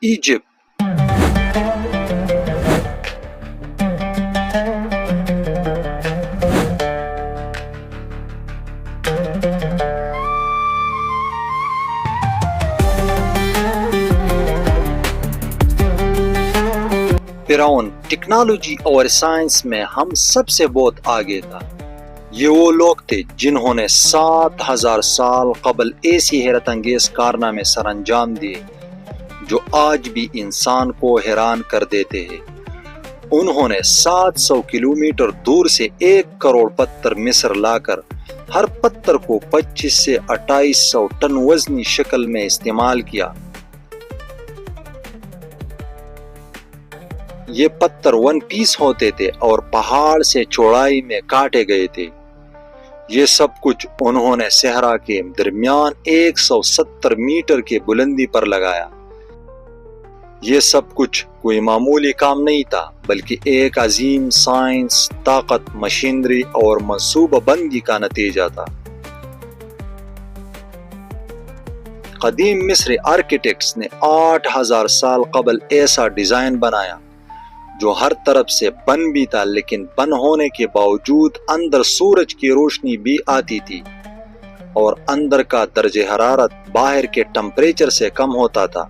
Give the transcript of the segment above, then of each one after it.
Egypt. فرعون technology اور science میں ہم سب سے بہت آگے تھا۔ یہ وہ لوگ تھے جنہوں نے 7000 سال قبل ایسی حیرت انگیز کارنامے سر انجام دیے جو آج بھی انسان کو حیران کر دیتے ہیں۔ انہوں نے 700 کلومیٹر دور سے 1 کروڑ پتھر مصر لا کر ہر پتھر کو 25 سے 2800 ٹن وزنی شکل میں استعمال کیا۔ یہ پتھر 1 پیس ہوتے تھے اور پہاڑ سے چوڑائی میں کاٹے گئے تھے۔ یہ سب کچھ انہوں نے صحرا کے درمیان 170 میٹر کی بلندی پر لگایا۔ یہ سب کچھ کوئی معمولی کام نہیں تھا بلکہ ایک عظیم سائنس، طاقت، مشینری اور منصوبہ بندی کا نتیجہ تھا۔ قدیم مصری آرکیٹیکٹس نے 8000 سال قبل ایسا ڈیزائن بنایا جو ہر طرف سے بند بھی تھا، لیکن بند ہونے کے باوجود اندر سورج کی روشنی بھی آتی تھی اور اندر کا درجہ حرارت باہر کے ٹمپریچر سے کم ہوتا تھا۔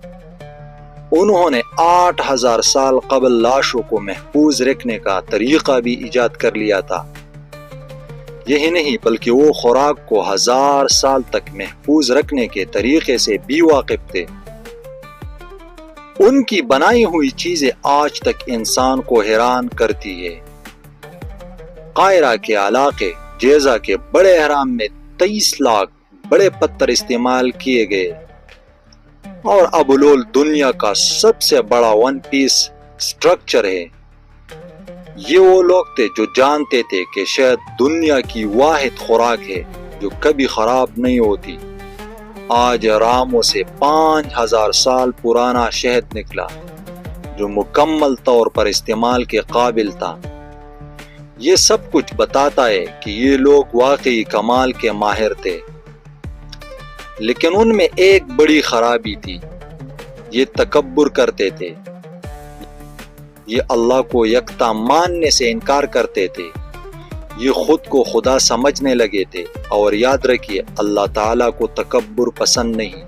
انہوں نے 8000 سال قبل لاشوں کو محفوظ رکھنے کا طریقہ بھی ایجاد کر لیا تھا۔ یہی نہیں بلکہ وہ خوراک کو 1000 سال تک محفوظ رکھنے کے طریقے سے بھی واقف تھے۔ ان کی بنائی ہوئی چیزیں آج تک انسان کو حیران کرتی ہے۔ قاہرہ کے علاقے جیزہ کے بڑے اہرام میں 23 لاکھ بڑے پتھر استعمال کیے گئے اور ابولول دنیا کا سب سے بڑا 1 پیس سٹرکچر ہے۔ یہ وہ لوگ تھے جو جانتے تھے کہ شہد دنیا کی واحد خوراک ہے جو کبھی خراب نہیں ہوتی۔ آج راموں سے 5000 سال پرانا شہد نکلا جو مکمل طور پر استعمال کے قابل تھا۔ یہ سب کچھ بتاتا ہے کہ یہ لوگ واقعی کمال کے ماہر تھے، لیکن ان میں ایک بڑی خرابی تھی، یہ تکبر کرتے تھے۔ یہ اللہ کو یکتا ماننے سے انکار کرتے تھے، یہ خود کو خدا سمجھنے لگے تھے، اور یاد رکھیے اللہ تعالیٰ کو تکبر پسند نہیں۔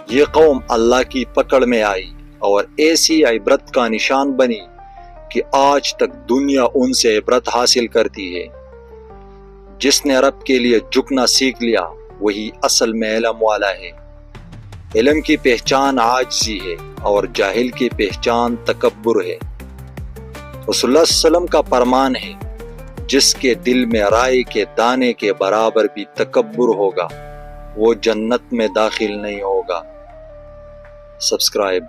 یہ قوم اللہ کی پکڑ میں آئی اور ایسی عبرت کا نشان بنی کہ آج تک دنیا ان سے عبرت حاصل کرتی ہے۔ جس نے رب کے لیے جھکنا سیکھ لیا وہی اصل میں علم والا ہے۔ علم کی پہچان عاجزی ہے اور جاہل کی پہچان تکبر ہے۔ رسول اللہ صلی اللہ علیہ وسلم کا فرمان ہے، جس کے دل میں رائے کے دانے کے برابر بھی تکبر ہوگا وہ جنت میں داخل نہیں ہوگا۔ سبسکرائب